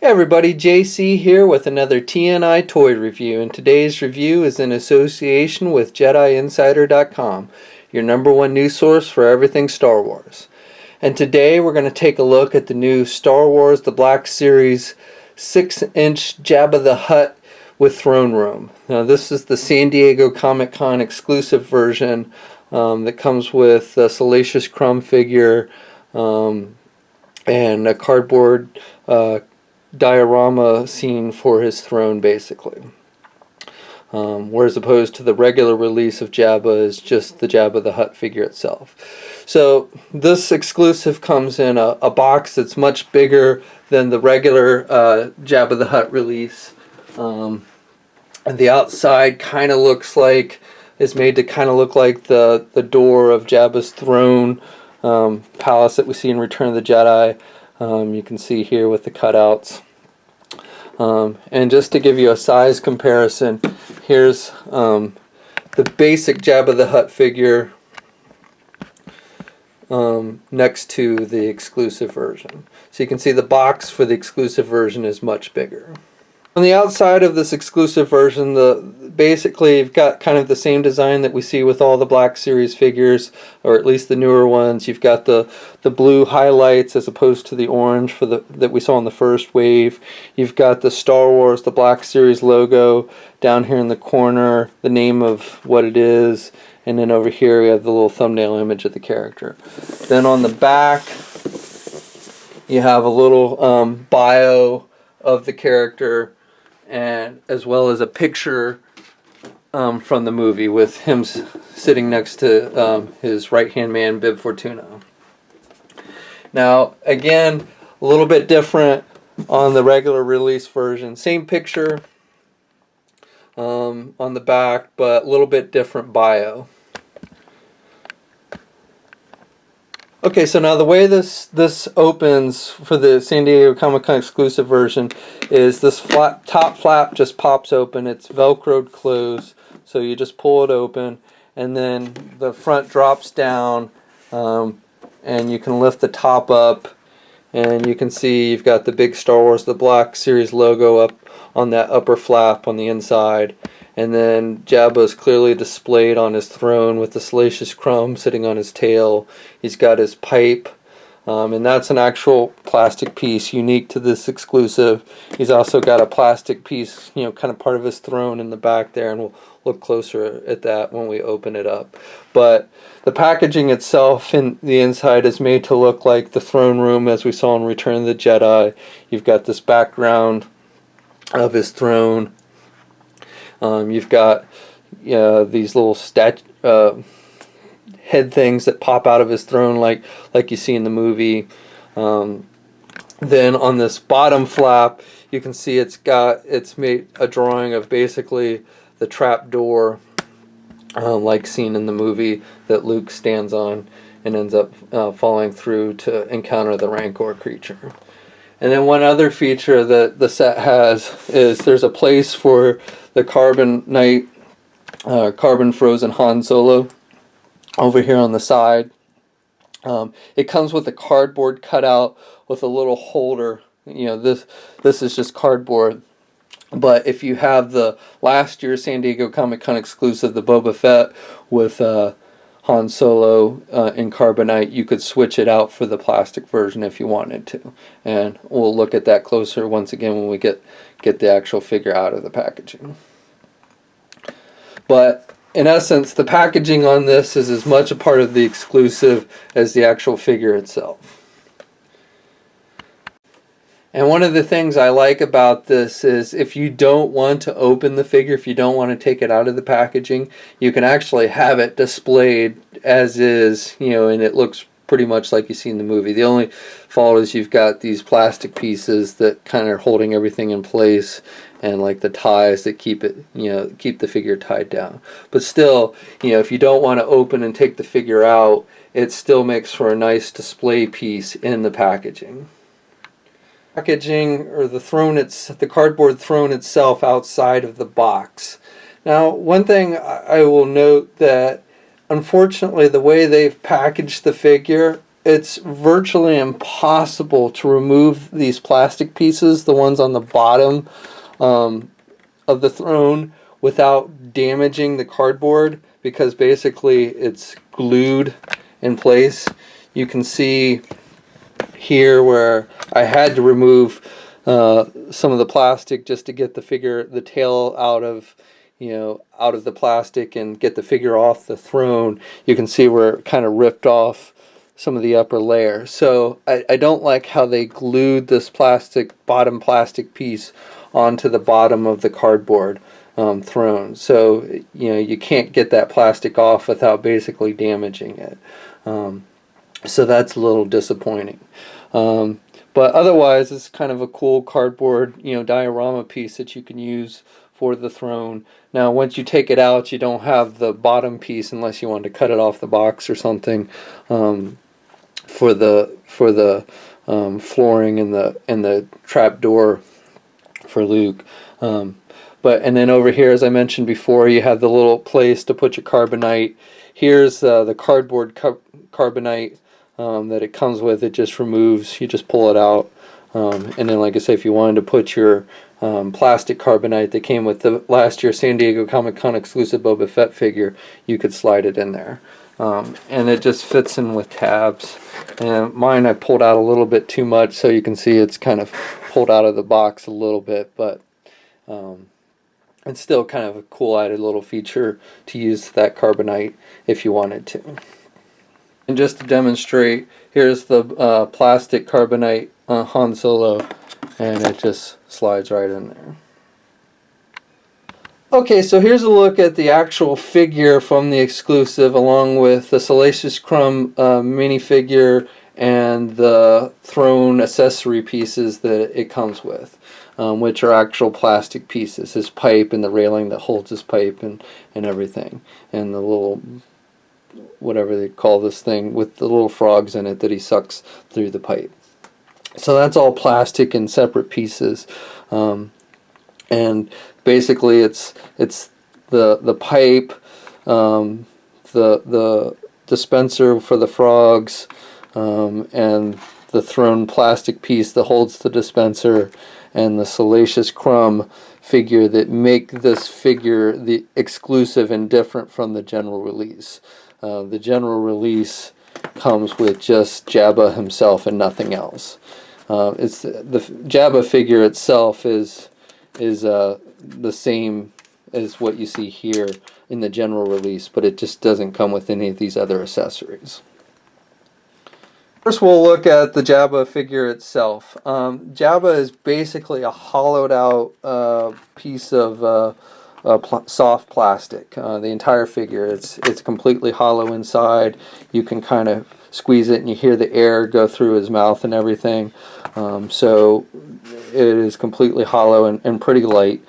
Hey everybody, JC here with another TNI toy review, and today's review is in association with JediInsider.com, your #1 news source for everything Star Wars. And today we're going to take a look at the new Star Wars The Black Series 6-inch Jabba the Hutt with throne room. Now this is the San Diego Comic-Con exclusive version that comes with a Salacious Crumb figure and a cardboard diorama scene for his throne, basically. Whereas opposed to the regular release of Jabba is just the Jabba the Hutt figure itself. So this exclusive comes in a box that's much bigger than the regular Jabba the Hutt release. And the outside kind of looks like, is made to kind of look like the door of Jabba's throne palace that we see in Return of the Jedi. You can see here with the cutouts. And just to give you a size comparison, here's the basic Jabba the Hutt figure next to the exclusive version. So you can see the box for the exclusive version is much bigger. On the outside of this exclusive version, basically you've got kind of the same design that we see with all the Black Series figures, or at least the newer ones. You've got the blue highlights as opposed to the orange for that we saw in the first wave. You've got the Star Wars, the Black Series logo down here in the corner, the name of what it is, and then over here we have the little thumbnail image of the character. Then on the back you have a little bio of the character, and as well as a picture from the movie with him sitting next to his right-hand man, Bib Fortuna. Now, again, a little bit different on the regular release version. Same picture on the back, but a little bit different bio. Okay, so now the way this opens for the San Diego Comic-Con exclusive version is this top flap just pops open. It's Velcroed closed, so you just pull it open, and then the front drops down, and you can lift the top up, and you can see you've got the big Star Wars The Black Series logo up on that upper flap on the inside. And then Jabba is clearly displayed on his throne with the Salacious Crumb sitting on his tail. He's got his pipe, and that's an actual plastic piece unique to this exclusive. He's also got a plastic piece, kind of part of his throne in the back there, and we'll look closer at that when we open it up. But the packaging itself in the inside is made to look like the throne room as we saw in Return of the Jedi. You've got this background of his throne. You've got these little head things that pop out of his throne like you see in the movie. Then on this bottom flap, you can see it's made a drawing of basically the trap door like seen in the movie that Luke stands on and ends up falling through to encounter the Rancor creature. And then one other feature that the set has is there's a place for the carbon frozen Han Solo over here on the side. It comes with a cardboard cutout with a little holder. This is just cardboard. But if you have the last year's San Diego Comic-Con exclusive, the Boba Fett with Han Solo in carbonite, you could switch it out for the plastic version if you wanted to, and we'll look at that closer once again when we get the actual figure out of the packaging. But in essence, the packaging on this is as much a part of the exclusive as the actual figure itself. And one of the things I like about this is if you don't want to open the figure, if you don't want to take it out of the packaging, you can actually have it displayed as is, and it looks pretty much like you see in the movie. The only fault is you've got these plastic pieces that kind of are holding everything in place, and like the ties that keep it, keep the figure tied down. But still, if you don't want to open and take the figure out, it still makes for a nice display piece in the packaging. Packaging, or the cardboard throne itself outside of the box. Now, one thing I will note that unfortunately the way they've packaged the figure it's virtually impossible to remove these plastic pieces, the ones on the bottom of the throne, without damaging the cardboard, because basically it's glued in place. You can see here where I had to remove some of the plastic just to get the tail out of the plastic and get the figure off the throne. You can see where it kind of ripped off some of the upper layer. So I don't like how they glued this bottom plastic piece onto the bottom of the cardboard throne. So you can't get that plastic off without basically damaging it. So that's a little disappointing. But otherwise, it's kind of a cool cardboard diorama piece that you can use for the throne. Now, once you take it out, you don't have the bottom piece unless you want to cut it off the box or something for the flooring and the trap door for Luke. And then over here, as I mentioned before, you have the little place to put your carbonite. Here's the cardboard carbonite that it comes with. It just removes. You just pull it out. And then, like I say, if you wanted to put your plastic carbonite that came with the last year San Diego Comic-Con exclusive Boba Fett figure, you could slide it in there. And it just fits in with tabs. And mine I pulled out a little bit too much, so you can see it's kind of pulled out of the box a little bit, but it's still kind of a cool added little feature to use that carbonite if you wanted to. And just to demonstrate, here's the plastic carbonite Han Solo, and it just slides right in there. Okay, so here's a look at the actual figure from the exclusive, along with the Salacious Crumb minifigure and the throne accessory pieces that it comes with, which are actual plastic pieces. His pipe and the railing that holds his pipe and everything. And the little, whatever they call this thing, with the little frogs in it that he sucks through the pipe. So that's all plastic and separate pieces. And basically it's the pipe, the dispenser for the frogs, and the thrown plastic piece that holds the dispenser, and the Salacious Crumb figure that make this figure the exclusive and different from the general release. The general release comes with just Jabba himself and nothing else. It's the Jabba figure itself is the same as what you see here in the general release, but it just doesn't come with any of these other accessories. First, we'll look at the Jabba figure itself. Jabba is basically a hollowed out piece of soft plastic. The entire figure, it's completely hollow inside. You can kind of squeeze it and you hear the air go through his mouth and everything. So it is completely hollow and pretty light.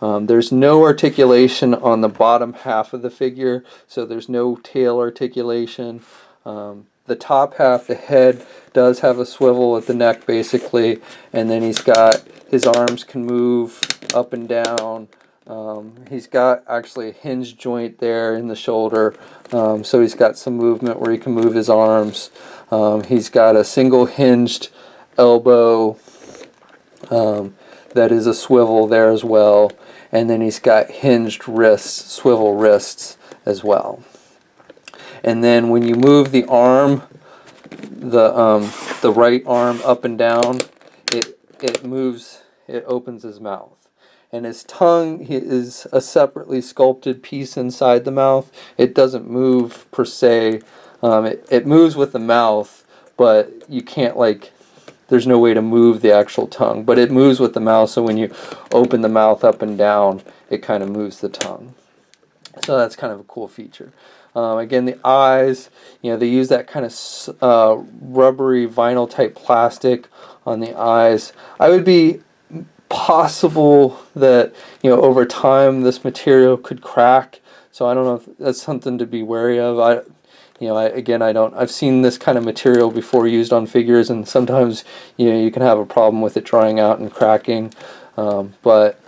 There's no articulation on the bottom half of the figure, so there's no tail articulation. The top half, the head, does have a swivel at the neck basically, and then he's got, his arms can move up and down. He's got actually a hinge joint there in the shoulder, so he's got some movement where he can move his arms. He's got a single hinged elbow that is a swivel there as well, and then he's got hinged wrists, swivel wrists as well. And then when you move the arm, the right arm up and down, it moves, it opens his mouth. And his tongue is a separately sculpted piece inside the mouth. It doesn't move per se. It moves with the mouth, but you can't, like, there's no way to move the actual tongue. But it moves with the mouth, so when you open the mouth up and down, it kind of moves the tongue. So that's kind of a cool feature. Again, the eyes, they use that kind of rubbery vinyl type plastic on the eyes. I would be possible that over time this material could crack, so I don't know if that's something to be wary of. I've seen this kind of material before used on figures, and sometimes you can have a problem with it drying out and cracking, but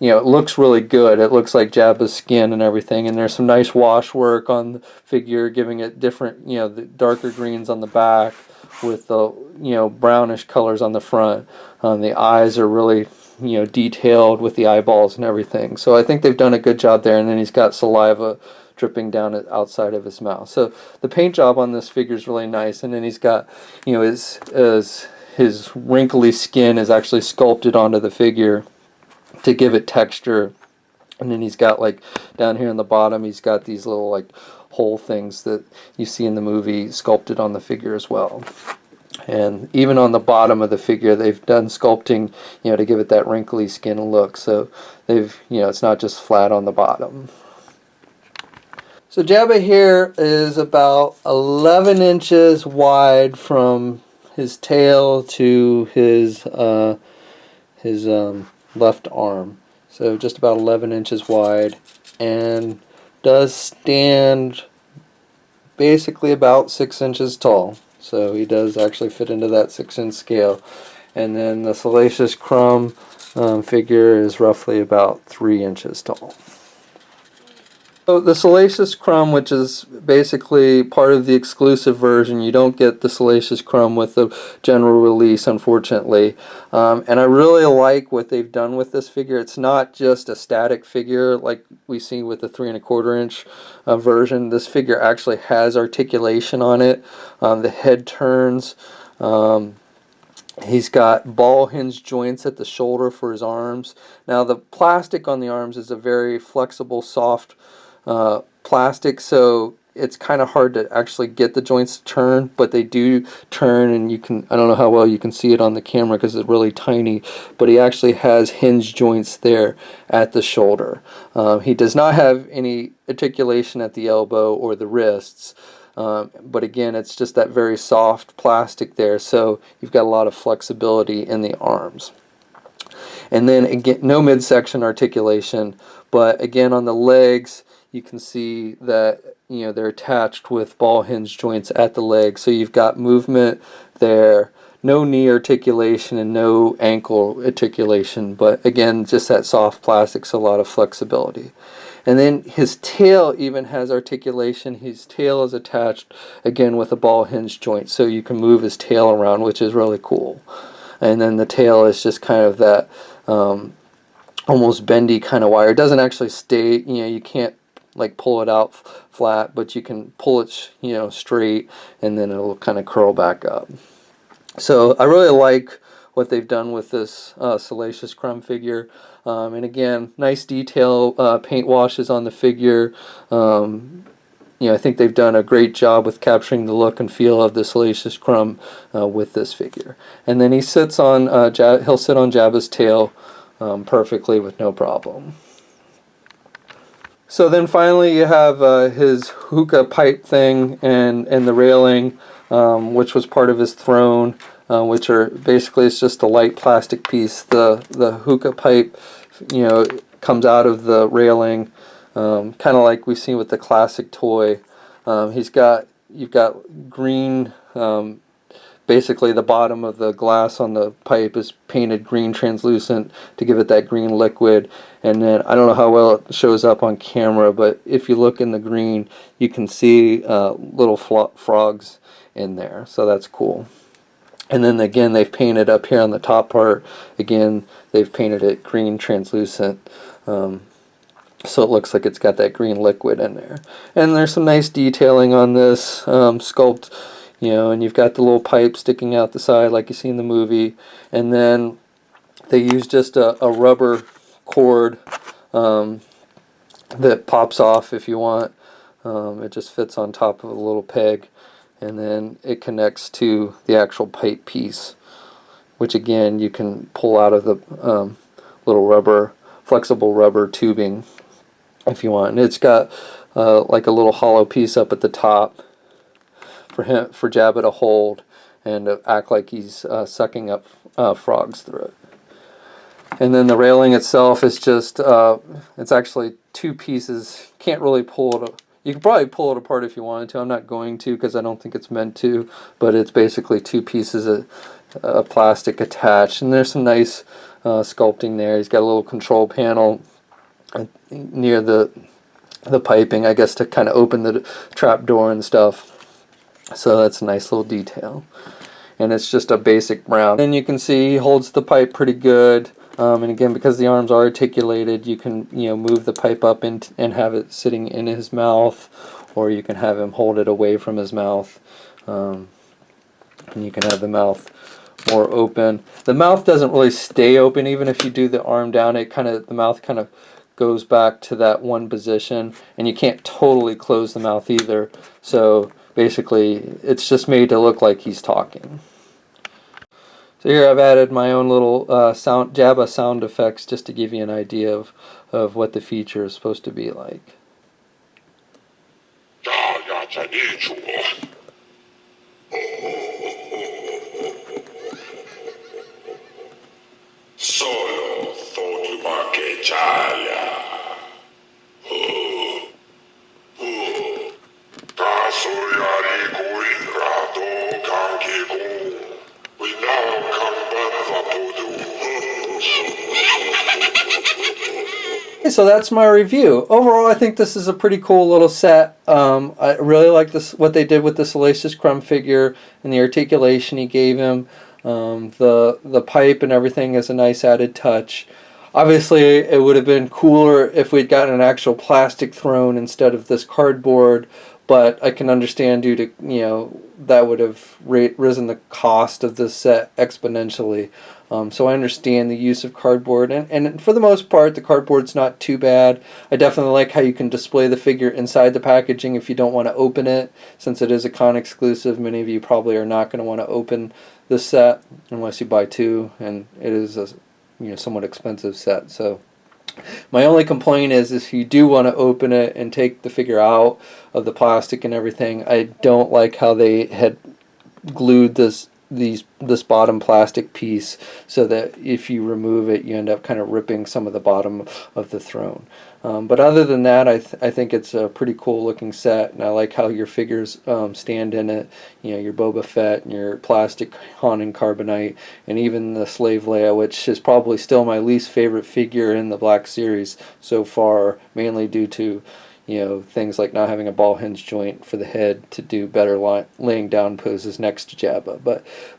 you know, it looks really good. It looks like Jabba's skin and everything, and there's some nice wash work on the figure, giving it different, you know, the darker greens on the back with the, you know, brownish colors on the front. The eyes are really, you know, detailed with the eyeballs and everything. So I think they've done a good job there. And then he's got saliva dripping down outside of his mouth. So the paint job on this figure is really nice. And then he's got, you know, his wrinkly skin is actually sculpted onto the figure to give it texture. And then he's got, like, down here in the bottom, he's got these little, like, hole things that you see in the movie sculpted on the figure as well. And even on the bottom of the figure, they've done sculpting, you know, to give it that wrinkly skin look. So they've, you know, it's not just flat on the bottom. So Jabba here is about 11 inches wide from his tail to his left arm. So just about 11 inches wide, and does stand basically about 6 inches tall. So he does actually fit into that 6-inch scale. And then the Salacious Crumb figure is roughly about 3 inches tall. So the Salacious Crumb, which is basically part of the exclusive version, you don't get the Salacious Crumb with the general release, unfortunately. And I really like what they've done with this figure. It's not just a static figure like we see with the 3 1/4 inch version. This figure actually has articulation on it. The head turns. He's got ball hinge joints at the shoulder for his arms. Now the plastic on the arms is a very flexible, soft plastic, so it's kind of hard to actually get the joints to turn, but they do turn, and you can, I don't know how well you can see it on the camera because it's really tiny, but he actually has hinge joints there at the shoulder. He does not have any articulation at the elbow or the wrists, but again, it's just that very soft plastic there, so you've got a lot of flexibility in the arms. And then again, no midsection articulation, but again on the legs, you can see that, you know, they're attached with ball hinge joints at the legs, so you've got movement there, no knee articulation and no ankle articulation, but again, just that soft plastic, so a lot of flexibility. And then his tail even has articulation. His tail is attached again with a ball hinge joint, so you can move his tail around, which is really cool. And then the tail is just kind of that almost bendy kind of wire. It doesn't actually stay, you know, you can't like pull it out flat, but you can pull it, you know, straight, and then it'll kind of curl back up. So I really like what they've done with this Salacious Crumb figure. And again, nice detail, paint washes on the figure. You know, I think they've done a great job with capturing the look and feel of the Salacious Crumb with this figure. And then he sits on, he'll sit on Jabba's tail perfectly with no problem. So then finally you have his hookah pipe thing and the railing, which was part of his throne, which are basically, it's just a light plastic piece. The hookah pipe, you know, comes out of the railing, kind of like we've seen with the classic toy. You've got green, basically the bottom of the glass on the pipe is painted green translucent to give it that green liquid. And then I don't know how well it shows up on camera, but if you look in the green, you can see little frogs in there, so that's cool. And then again, they've painted up here on the top part, again, they've painted it green translucent, so it looks like it's got that green liquid in there. And there's some nice detailing on this sculpt, you know, and you've got the little pipe sticking out the side like you see in the movie. And then they use just a rubber cord that pops off if you want. It just fits on top of a little peg, and then it connects to the actual pipe piece, which again you can pull out of the little flexible rubber tubing if you want. And it's got like a little hollow piece up at the top for Jabba to hold and act like he's sucking up frogs through it. And then the railing itself is just, it's actually two pieces. Can't really pull it. You could probably pull it apart if you wanted to. I'm not going to because I don't think it's meant to, but it's basically two pieces plastic attached, and there's some nice sculpting there. He's got a little control panel near the piping, I guess, to kind of open the trap door and stuff. So that's a nice little detail. And it's just a basic brown. And you can see he holds the pipe pretty good. And again, because the arms are articulated, you can move the pipe up and have it sitting in his mouth, or you can have him hold it away from his mouth. And you can have the mouth more open. The mouth doesn't really stay open even if you do the arm down. The mouth kind of goes back to that one position, and you can't totally close the mouth either. So basically, it's just made to look like he's talking. So here I've added my own little Jabba sound effects just to give you an idea of what the feature is supposed to be like. So that's my review. Overall, I think this is a pretty cool little set. I really like what they did with the Salacious Crumb figure and the articulation he gave him. The pipe and everything is a nice added touch. Obviously, it would have been cooler if we'd gotten an actual plastic throne instead of this cardboard, but I can understand due to, that would have risen the cost of this set exponentially. So I understand the use of cardboard, and for the most part, the cardboard's not too bad. I definitely like how you can display the figure inside the packaging if you don't want to open it, since it is a con exclusive. Many of you probably are not going to want to open this set unless you buy two, and it is a somewhat expensive set. So my only complaint is if you do want to open it and take the figure out of the plastic and everything, I don't like how they had glued this bottom plastic piece so that if you remove it, you end up kind of ripping some of the bottom of the throne. But other than that, I think it's a pretty cool looking set, and I like how your figures stand in it. Your Boba Fett and your plastic Han and Carbonite, and even the Slave Leia, which is probably still my least favorite figure in the Black Series so far, mainly due to things like not having a ball hinge joint for the head to do better laying down poses next to Jabba.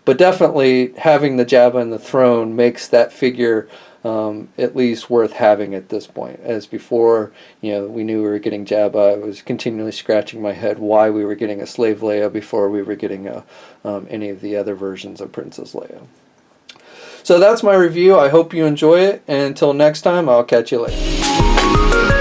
But definitely having the Jabba in the throne makes that figure at least worth having at this point. As before, we knew we were getting Jabba. I was continually scratching my head why we were getting a Slave Leia before we were getting any of the other versions of Princess Leia. So that's my review. I hope you enjoy it, and until next time, I'll catch you later.